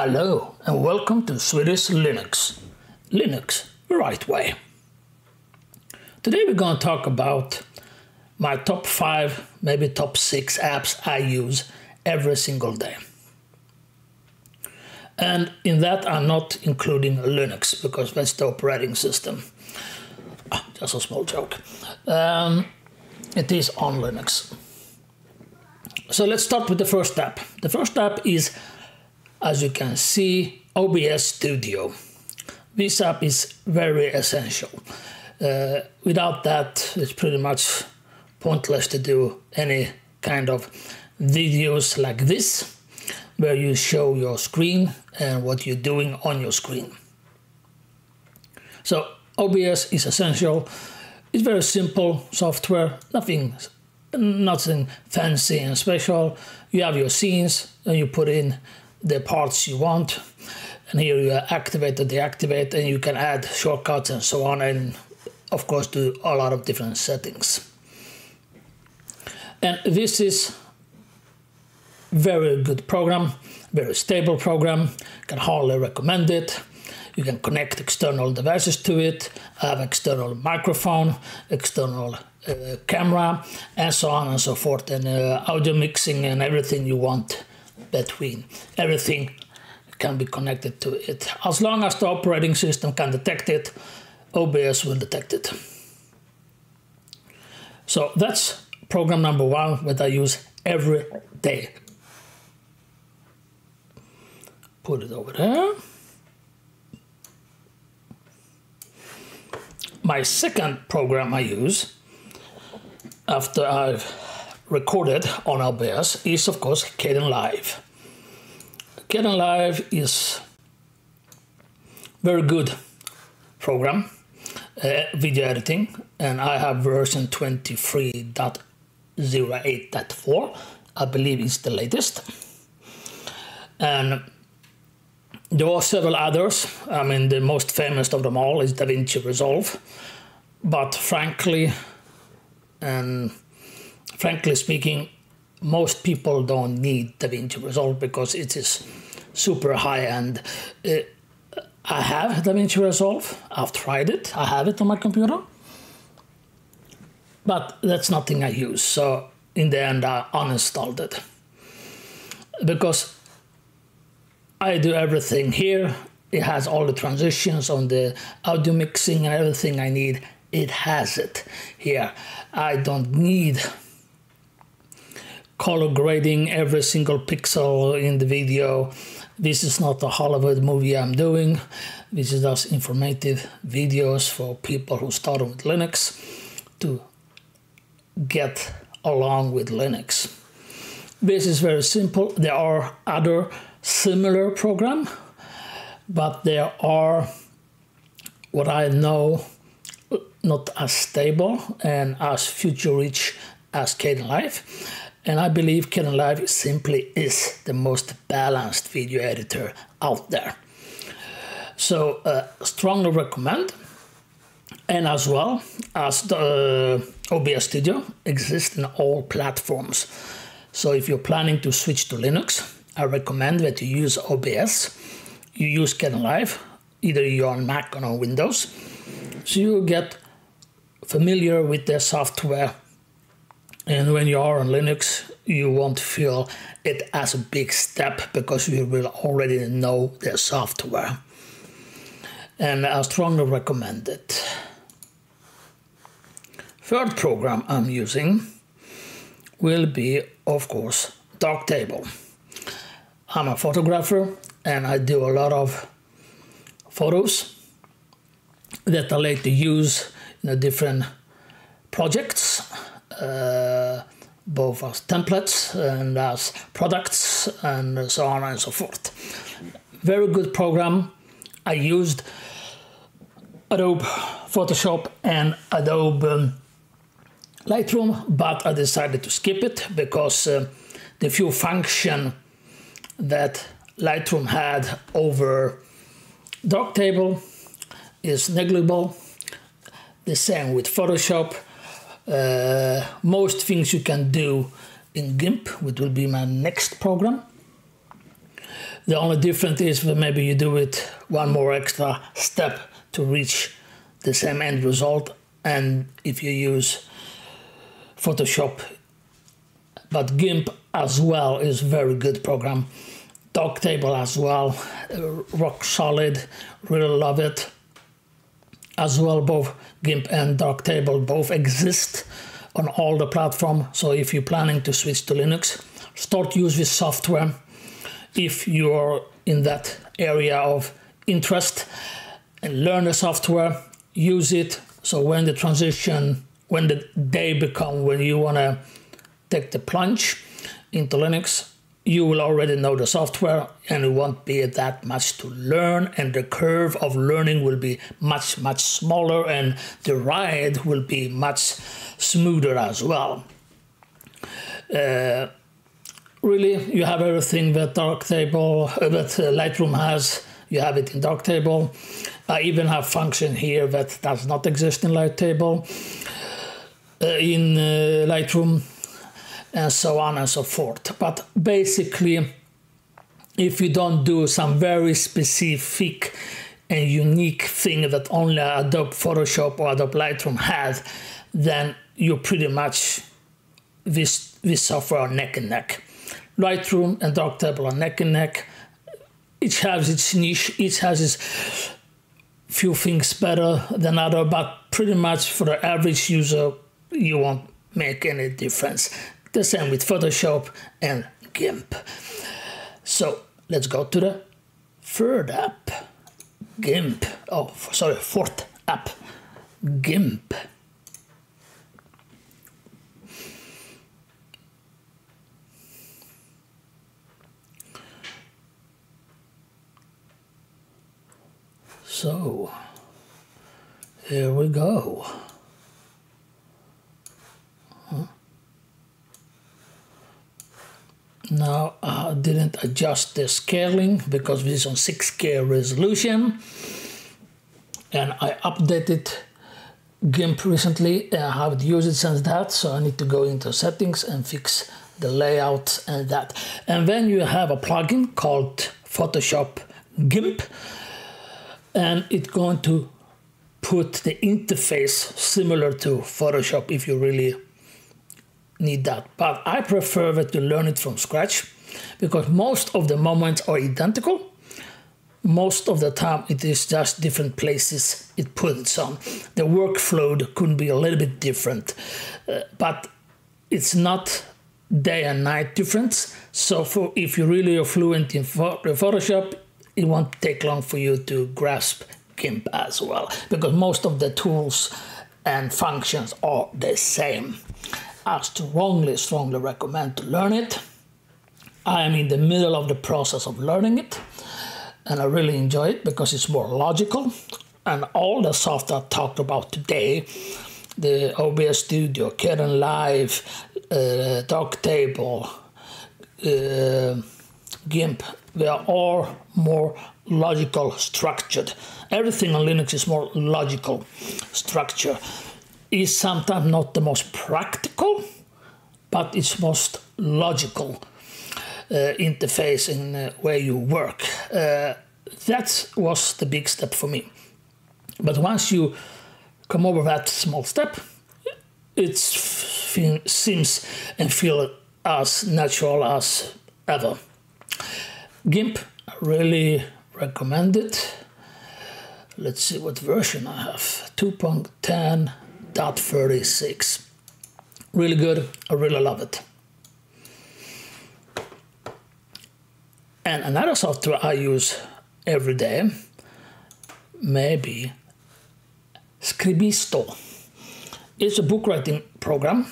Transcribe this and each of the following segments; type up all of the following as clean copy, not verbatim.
Hello and welcome to Swedish Linux. Linux the right way. Today we're going to talk about my top 5, maybe top 6 apps I use every single day. And in that I'm not including Linux because that's the operating system. Just a small joke. It is on Linux. So let's start with the first app. The first app is, as you can see, OBS Studio. This app is very essential. Without that, it's pretty much pointless to do any kind of videos like this, where you show your screen and what you're doing on your screen. So OBS is essential. It's very simple software, nothing fancy and special. You have your scenes and you put in the parts you want, and here you activate or deactivate, and you can add shortcuts and so on, and of course do a lot of different settings. And this is very good program, very stable program. Can hardly recommend it. You can connect external devices to it, have external microphone, external camera, and so on and so forth, and audio mixing and everything you want between. Everything can be connected to it. As long as the operating system can detect it, OBS will detect it. So that's program number 1 that I use every day. Put it over there. My second program I use after I've recorded on OBS is, of course, Kdenlive. Kdenlive is very good program, video editing, and I have version 23.08.4. I believe it's the latest. And there are several others. I mean, the most famous of them all is DaVinci Resolve. But frankly speaking, most people don't need DaVinci Resolve because it is super high-end. I have DaVinci Resolve. I've tried it. I have it on my computer. But that's nothing I use. So in the end, I uninstalled it. Because I do everything here. It has all the transitions on the audio mixing and everything I need. It has it here. I don't need color grading every single pixel in the video. This is not a Hollywood movie I'm doing. This is just informative videos for people who start with Linux to get along with Linux. This is very simple. There are other similar programs, but there are what I know not as stable and as future-rich as Kdenlive. And I believe Kdenlive simply is the most balanced video editor out there. So strongly recommend. And as well as the OBS Studio exists in all platforms. So if you're planning to switch to Linux, I recommend that you use OBS. You use Kdenlive, either you're on Mac or on Windows. So you get familiar with their software. And when you are on Linux, you won't feel it as a big step because you will already know their software. And I strongly recommend it. Third program I'm using will be, of course, Darktable. I'm a photographer and I do a lot of photos that I later use in different projects. Both as templates and as products and so on and so forth. Very good program. I used Adobe Photoshop and Adobe Lightroom, but I decided to skip it because the few function that Lightroom had over Darktable is negligible. The same with Photoshop. Most things you can do in GIMP, which will be my next program. The only difference is that maybe you do it one more extra step to reach the same end result, and if you use Photoshop. But GIMP as well is a very good program. Darktable as well, rock solid, really love it. As well, both GIMP and Darktable both exist on all the platforms. So if you're planning to switch to Linux, start use this software. If you're in that area of interest and learn the software, use it. So when the transition, when the day becomes when you want to take the plunge into Linux, you will already know the software and it won't be that much to learn, and the curve of learning will be much, much smaller, and the ride will be much smoother as well. Really, you have everything that Darktable, that Lightroom has, you have it in Darktable. I even have function here that does not exist in Lightroom, and so on and so forth. But basically, if you don't do some very specific and unique thing that only Adobe Photoshop or Adobe Lightroom has, then you pretty much, this software are neck and neck. Lightroom and Darktable are neck and neck. Each has its niche, each has its few things better than other, but pretty much for the average user, you won't make any difference. The same with Photoshop and GIMP. So let's go to the third app, GIMP. Oh, sorry, fourth app, GIMP. So here we go. Now I didn't adjust the scaling because this is on 6K resolution, and I updated GIMP recently and I haven't used it since that, so I need to go into settings and fix the layout and that. And then you have a plugin called Photoshop GIMP, and it's going to put the interface similar to Photoshop if you really need that. But I prefer that you learn it from scratch because most of the moments are identical. Most of the time it is just different places it puts on. The workflow could be a little bit different, but it's not day and night difference. So if you really are fluent in Photoshop, it won't take long for you to grasp GIMP as well, because most of the tools and functions are the same. I strongly recommend to learn it. I am in the middle of the process of learning it, and I really enjoy it because it's more logical. And all the software I talked about today, the OBS Studio, Kden Live, Darktable, GIMP, they are all more logical structured. Everything on Linux is more logical structure. Is sometimes not the most practical, but it's most logical interface in the way you work. That was the big step for me. But once you come over that small step, it seems and feels as natural as ever. GIMP, I really recommend it. Let's see what version I have. 2.10.36. Really good. I really love it. And another software I use every day, maybe Scribisto. It's a book writing program,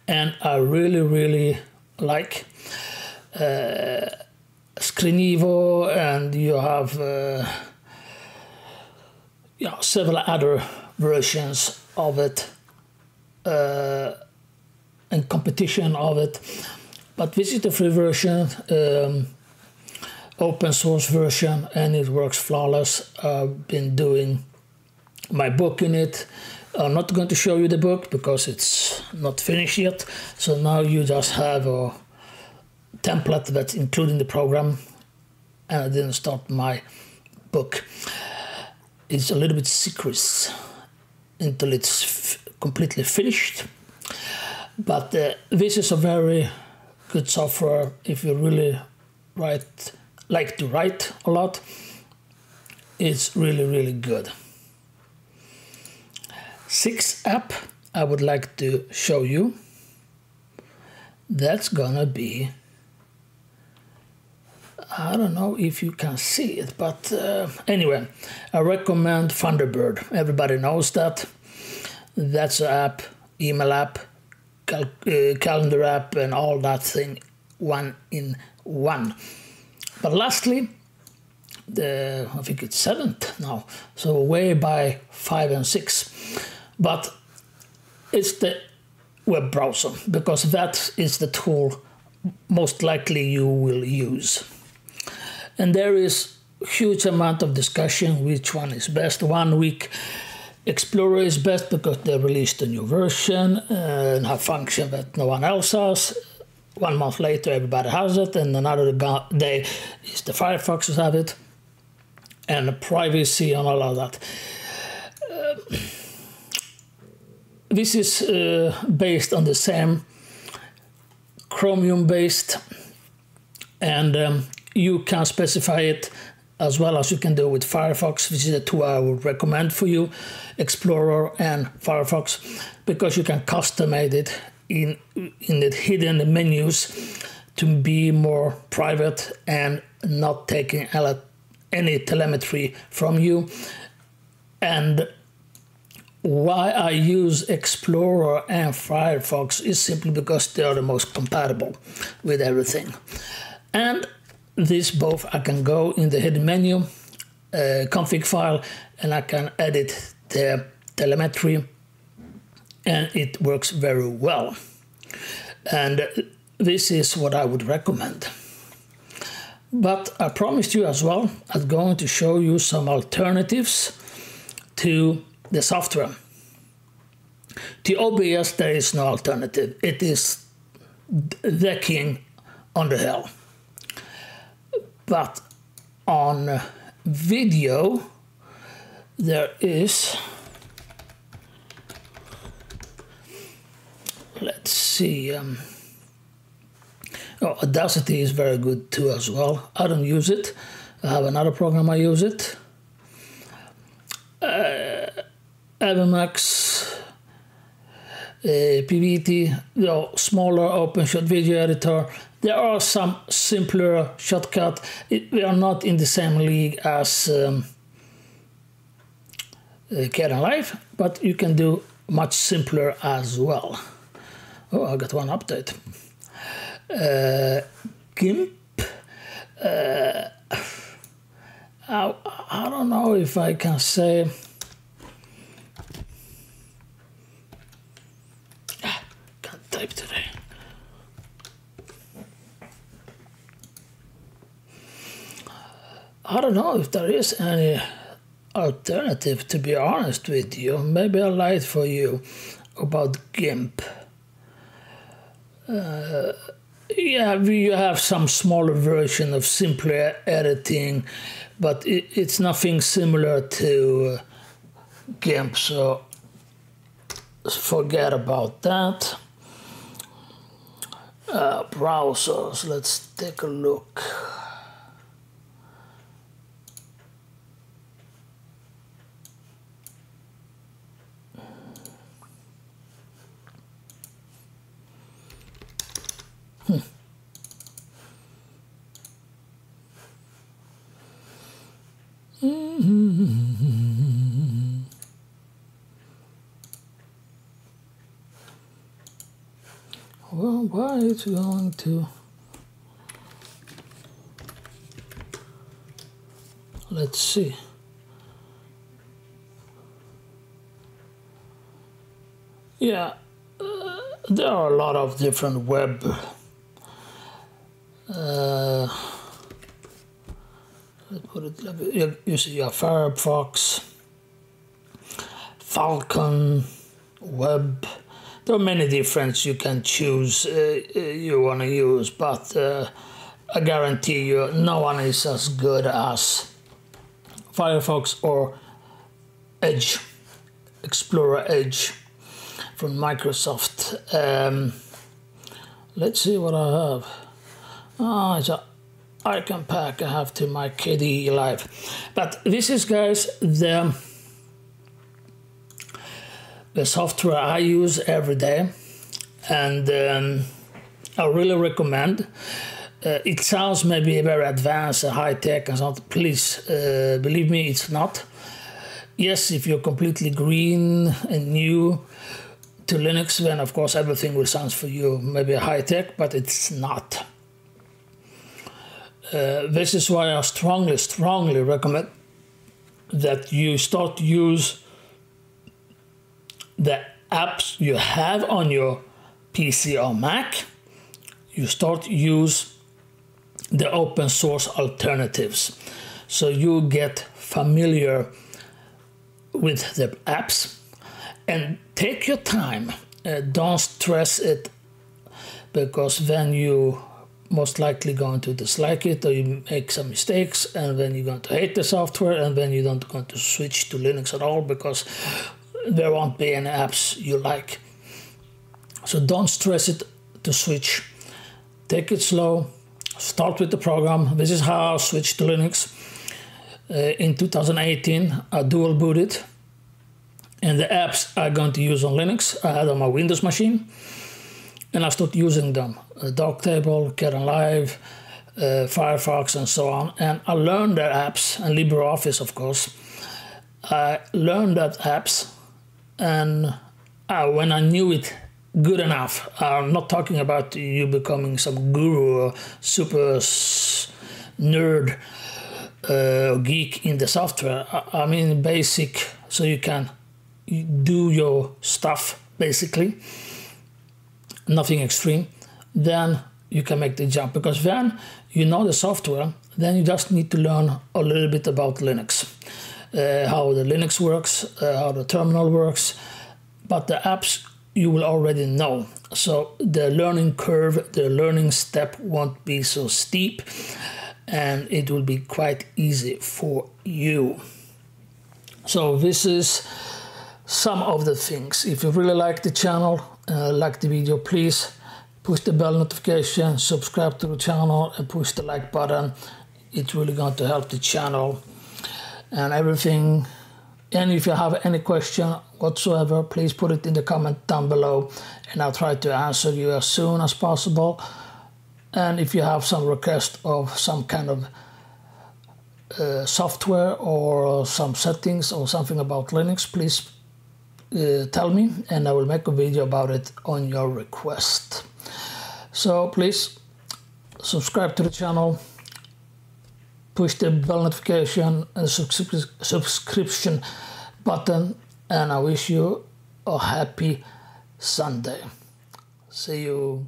and I really like Scrinivo, and you have several other versions of it and competition of it. But this is the free version, open source version, and it works flawless. I've been doing my book in it. I'm not going to show you the book because it's not finished yet. So now you just have a template that's included in the program, and I didn't start my book. It's a little bit secret until it's completely finished. But this is a very good software if you really like to write a lot. It's really, really good. 6th app I would like to show you. That's gonna be, I don't know if you can see it, but anyway, I recommend Thunderbird. Everybody knows that. That's an app, email app, calendar app, and all that thing, one in one. But lastly, I think it's 7th now, so way by 5 and 6. But it's the web browser, because that is the tool most likely you will use. And there is a huge amount of discussion which one is best. 1 week Explorer is best because they released a new version and have function that no one else has. 1 month later everybody has it, and another day is the Firefox have it, and the privacy and all of that. This is based on the same Chromium based, and you can specify it as well as you can do with Firefox, which is the two I would recommend for you, Explorer and Firefox, because you can customize it in the hidden menus to be more private and not taking any telemetry from you. And why I use Explorer and Firefox is simply because they are the most compatible with everything. And these both, I can go in the hidden menu, config file, and I can edit the telemetry, and it works very well. And this is what I would recommend. But I promised you as well, I'm going to show you some alternatives to the software. To OBS, there is no alternative. It is the king on the hill. But on video, there is, let's see, Audacity is very good too as well. I don't use it. I have another program I use it. Avemax, PVT, smaller OpenSuse video editor. There are some simpler shortcuts. We are not in the same league as Kdenlive, but you can do much simpler as well. Oh, I got one update. GIMP. I don't know if I can say. Can't type today. I don't know if there is any alternative, to be honest with you. Maybe I'll lied for you about GIMP. Yeah, we have some smaller version of simpler editing, but it's nothing similar to GIMP, so forget about that. Browsers, let's take a look. Well, why is it going to? Let's see. Yeah, there are a lot of different web. You see your Firefox, Falcon, Web, There are many different you can choose you want to use, but I guarantee you no one is as good as Firefox or Edge, Explorer Edge from Microsoft. Let's see what I have. It's an icon pack I have to my KDE Live. But this is, guys, the software I use every day, and I really recommend. It sounds maybe very advanced, high-tech and something. Please, believe me, it's not. Yes, if you're completely green and new to Linux, then of course everything will sound for you maybe high-tech, but it's not. This is why I strongly recommend that you start to use the apps you have on your PC or Mac. You start to use the open source alternatives, so you get familiar with the apps, and take your time. Don't stress it, because then you most likely going to dislike it, or you make some mistakes, and then you're going to hate the software, and then you don't going to switch to Linux at all, because there won't be any apps you like. So don't stress it to switch. Take it slow. Start with the program. This is how I switched to Linux. In 2018, I dual booted, and the apps I'm going to use on Linux I had on my Windows machine, and I started using them. Darktable, Kden Live, Firefox, and so on. And I learned the apps, and LibreOffice, of course. I learned that apps, and when I knew it good enough, I'm not talking about you becoming some guru or super nerd geek in the software. I mean basic, so you can do your stuff basically, nothing extreme. Then you can make the jump, because then you know the software, then you just need to learn a little bit about Linux, how the Linux works, how the terminal works, but the apps you will already know. So the learning curve, the learning step won't be so steep, and it will be quite easy for you. So this is some of the things. If you really like the channel, like the video, please push the bell notification, subscribe to the channel, and push the like button. It's really going to help the channel and everything. And if you have any question whatsoever, please put it in the comment down below, and I'll try to answer you as soon as possible. And if you have some request of some kind of software or some settings or something about Linux, please tell me, and I will make a video about it on your request. So please subscribe to the channel, push the bell notification and subscription button, and I wish you a happy Sunday. See you.